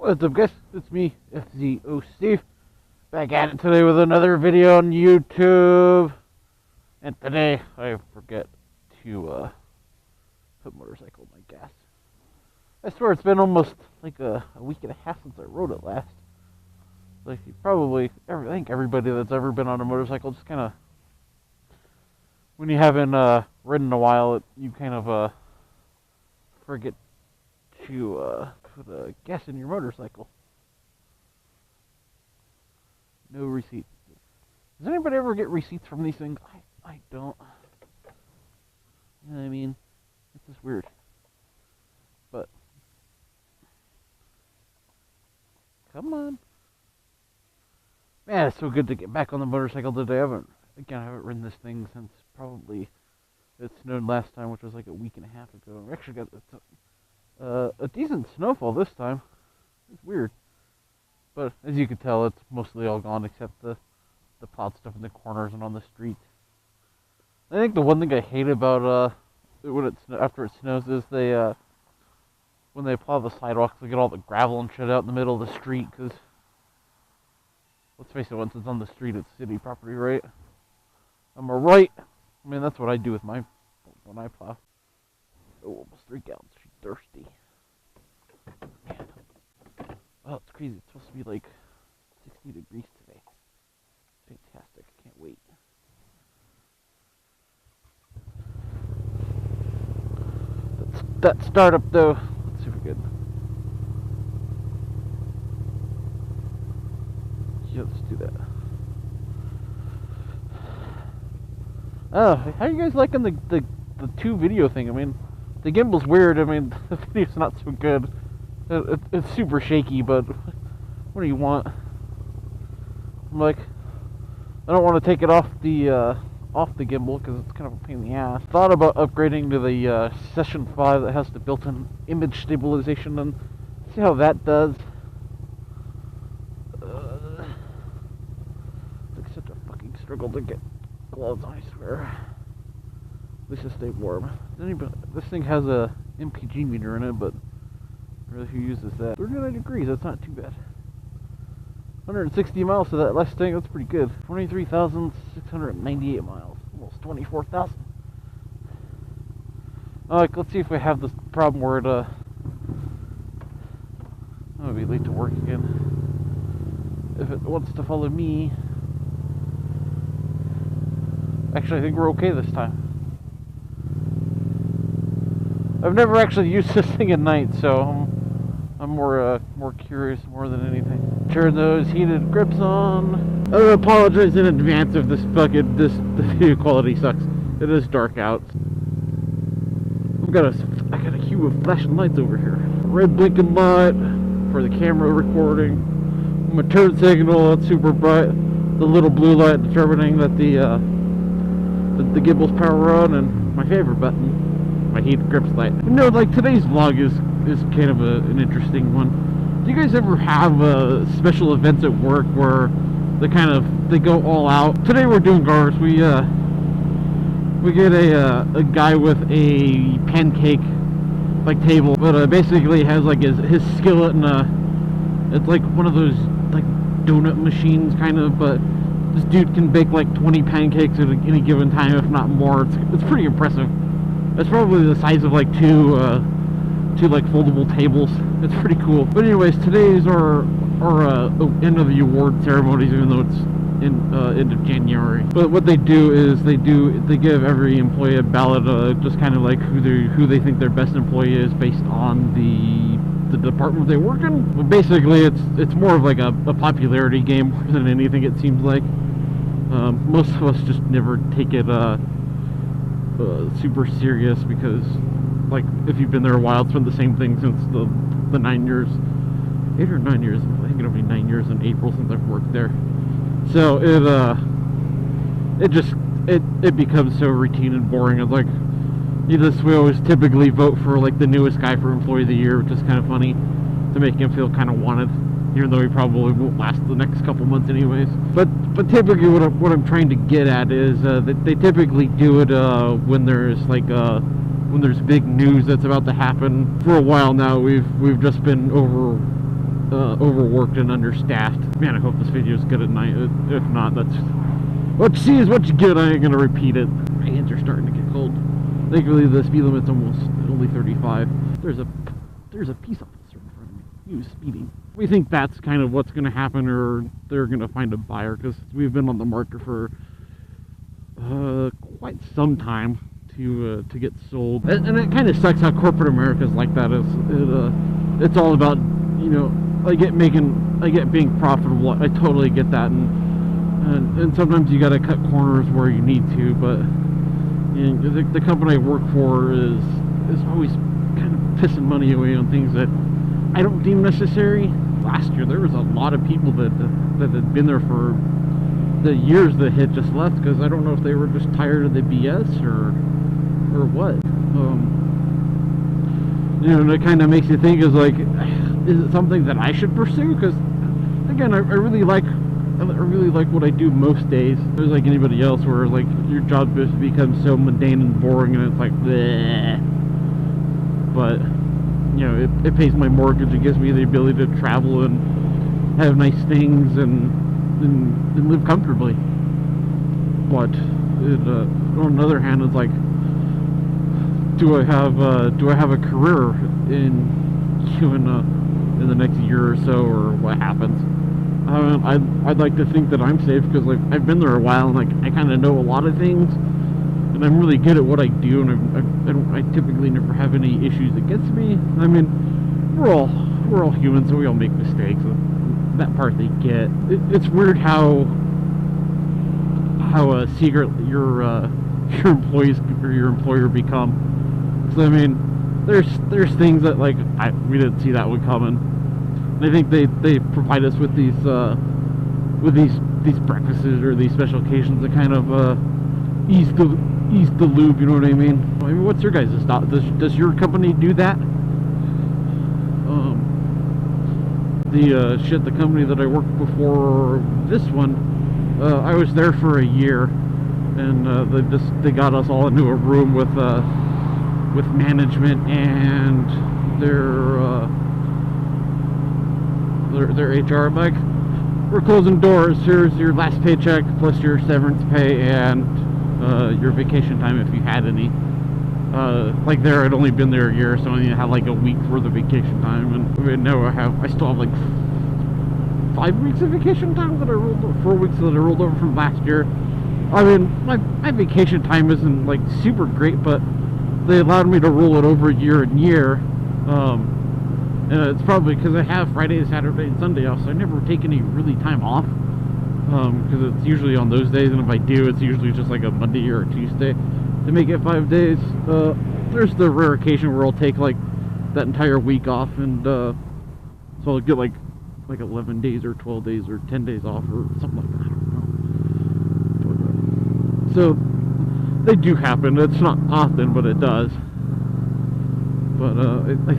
What's up, guys? It's me, FZ-07, back at it today with another video on YouTube. And today I forget to put motorcycle in my gas. I swear it's been almost like a week and a half since I rode it last. Like I think everybody that's ever been on a motorcycle just kind of, when you haven't ridden in a while, you kind of forget to put gas in your motorcycle. No receipt. Does anybody ever get receipts from these things? I don't. You know what I mean? It's just weird. But come on. Man, it's so good to get back on the motorcycle today. I haven't ridden this thing since probably it snowed last time, which was like a week and a half ago. We actually got a decent snowfall this time. It's weird. But as you can tell, it's mostly all gone except the plowed stuff in the corners and on the streets. I think the one thing I hate about after it snows is when they plow the sidewalks, they get all the gravel and shit out in the middle of the street. Because let's face it, once it's on the street, it's city property, right? Am I right? I mean, that's what I do with when I plow. Oh, almost 3 gallons. She's thirsty. Man. Oh, it's crazy. It's supposed to be like 60 degrees today. Fantastic. I can't wait. That startup, though. Let's see if we can. Yeah, let's do that. Oh, how are you guys liking the 2 video thing? I mean, the gimbal's weird. I mean, the video's not so good. It's super shaky, but what do you want? I'm like, I don't want to take it off the gimbal because it's kind of a pain in the ass. Thought about upgrading to the Session 5 that has the built-in image stabilization and see how that does. It's like such a fucking struggle to get gloves on, I swear. At least to stay warm. This thing has a MPG meter in it, but really, who uses that? 39 degrees, that's not too bad. 160 miles to that last thing, that's pretty good. 23,698 miles. Almost 24,000. Alright, let's see if we have this problem where it, I'm gonna be late to work again. If it wants to follow me. Actually, I think we're okay this time. I've never actually used this thing at night, so I'm more curious more than anything. Turn those heated grips on. I apologize in advance if this video quality sucks. It is dark out. I got a queue of flashing lights over here. Red blinking light for the camera recording. My turn signal, that's super bright. The little blue light determining that the gimbal's power on, and my favorite button, my heated grips light. You know, like today's vlog is kind of an interesting one. Do you guys ever have special events at work where they go all out? Today we're doing gars. We get a guy with a pancake like table, but basically has like his skillet and it's like one of those like donut machines kind of, but this dude can bake like 20 pancakes at any given time, if not more. It's pretty impressive. It's probably the size of like two like foldable tables. It's pretty cool. But anyways, today's our end of the award ceremonies, even though it's end of January. But what they do is they give every employee a ballot, just kind of like who they think their best employee is based on the department they work in. But basically, it's more of like a popularity game more than anything. It seems like most of us just never take it super serious because, like, if you've been there a while, it's been the same thing since the 9 years, 8 or 9 years. I think it'll be 9 years in April since I've worked there. So it becomes so routine and boring. It's like we always typically vote for like the newest guy for Employee of the Year, which is kind of funny to make him feel kind of wanted, even though he probably won't last the next couple months anyways. But typically what I'm trying to get at is that they typically do it when there's like when there's big news that's about to happen. For a while now, we've just been over overworked and understaffed. Man, I hope this video is good at night. If not, that's what you see is what you get. I ain't gonna repeat it. My hands are starting to get cold. Thankfully, the speed limit's only 35. There's a peace officer in front of me. He was speeding. We think that's kind of what's gonna happen, or they're gonna find a buyer, because we've been on the market for quite some time to get sold. And it kind of sucks how corporate America's like that. It's all about, you know, I get being profitable. I totally get that, and sometimes you got to cut corners where you need to. But you know, the company I work for is always kind of pissing money away on things that I don't deem necessary. Last year there was a lot of people that had been there for the years that had just left, because I don't know if they were just tired of the BS or what. You know, and it kind of makes you think, is like, is it something that I should pursue? Because again, I really like what I do most days. There's like anybody else where like your job just becomes so mundane and boring, and it's like bleh. But you know, it pays my mortgage. It gives me the ability to travel and have nice things and live comfortably. But on the other hand, it's like, do I have a career in the next year or so, or what happens? I'd like to think that I'm safe, because like I've been there a while, and like I kind of know a lot of things, and I'm really good at what I do, and I typically never have any issues against me. I mean, we're all human, so we all make mistakes. That part they get. It's weird how secret your employees or your employer become. So I mean, there's things that like we didn't see that one coming. And I think they provide us with these breakfasts or these special occasions to kind of ease the loop. You know what I mean? I mean, what's your guys' thought? Does your company do that? The company that I worked before this one, I was there for a year, and they got us all into a room with management and their HR. I'm like, we're closing doors. Here's your last paycheck plus your severance pay and your vacation time if you had any. Like there, I'd only been there a year, so I only had like a week worth of vacation time, and I mean, now I still have like 5 weeks of vacation time that I rolled over, 4 weeks that I rolled over from last year. I mean, my vacation time isn't like super great, but they allowed me to roll it over year and year. And it's probably because I have Friday, Saturday, and Sunday off, so I never take any really time off. Because it's usually on those days, and if I do, it's usually just like a Monday or a Tuesday to make it 5 days. There's the rare occasion where I'll take like that entire week off, and so I'll get like 11 days or 12 days or 10 days off or something like that. I don't know. So they do happen. It's not often, but it does. But I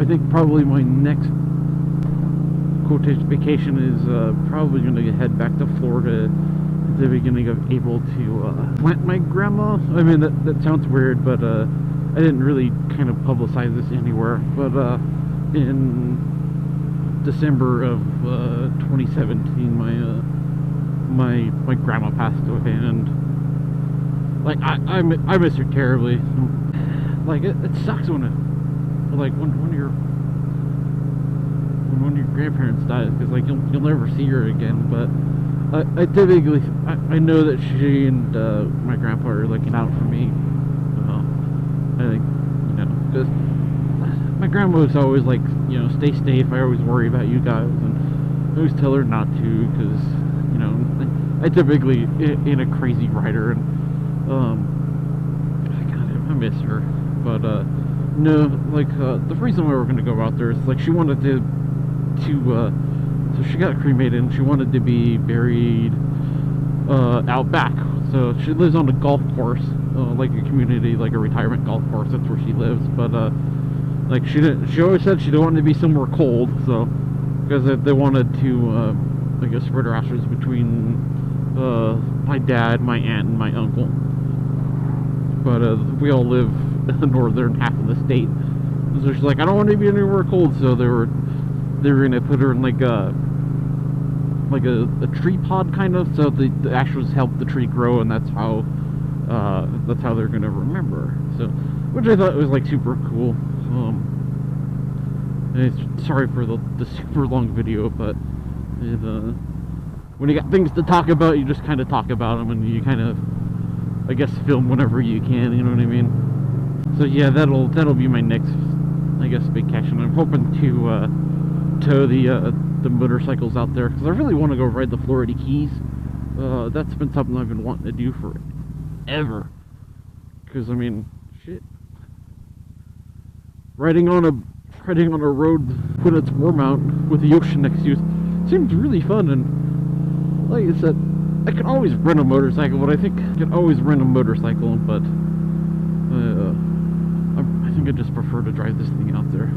think probably my next quotation vacation is probably going to head back to Florida at the beginning of April to plant my grandma. I mean, that sounds weird, but I didn't really kind of publicize this anywhere. But in December of 2017, my grandma passed away, and like I miss her terribly. Like it sucks when one of your grandparents dies, because like you'll never see her again. But I typically I know that she and my grandpa are looking out for me. I think, you know, because my grandma was always like, you know, stay safe. I always worry about you guys, and I always tell her not to, because you know I typically in a crazy rider, and God, I miss her. But no, like the reason why we're gonna go out there is like she wanted to so she got cremated, and she wanted to be buried out back. So she lives on a golf course, like a community, like a retirement golf course. That's where she lives. But like she always said she didn't want to be somewhere cold, so because they wanted to I guess spread her ashes between my dad, my aunt, and my uncle. But we all live in the northern half of the state, so she's like, I don't want to be anywhere cold. So they they're gonna put her in like a tree pod kind of, so the ashes help the tree grow, and that's how they're gonna remember her. So, which I thought was like super cool. Sorry for the super long video, but when you got things to talk about, you just kind of talk about them, and you kind of, I guess, film whenever you can. You know what I mean? So yeah, that'll be my next, I guess, vacation. I'm hoping to tow the motorcycles out there, because I really want to go ride the Florida Keys. That's been something I've been wanting to do forever. Because I mean, shit, riding on a road when it's warm out with the ocean next to you seems really fun. And like I said, I can always rent a motorcycle, but I think I can always rent a motorcycle, but I think I just prefer to drive this thing out there.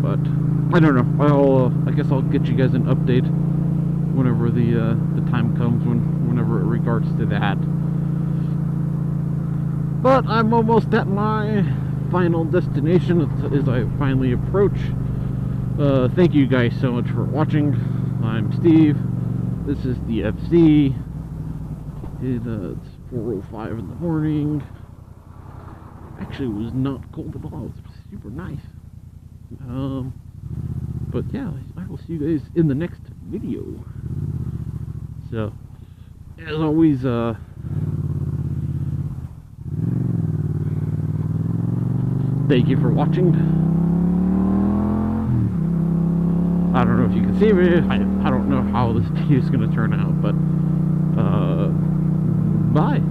But I don't know. I guess I'll get you guys an update whenever the time comes, whenever it regards to that. But I'm almost at my final destination as I finally approach. Thank you guys so much for watching. I'm Steve. This is the FZ. It's 4:05 in the morning. Actually, it was not cold at all. It was super nice. But yeah, I will see you guys in the next video. So, as always, thank you for watching. I don't know if you can see me. I don't know how this video is going to turn out, but bye.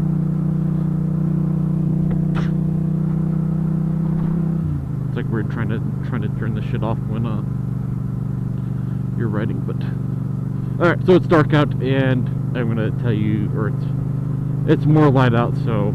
It's like we're trying to turn this shit off when you're riding, but alright, so it's dark out, and I'm gonna tell you, or it's more light out, so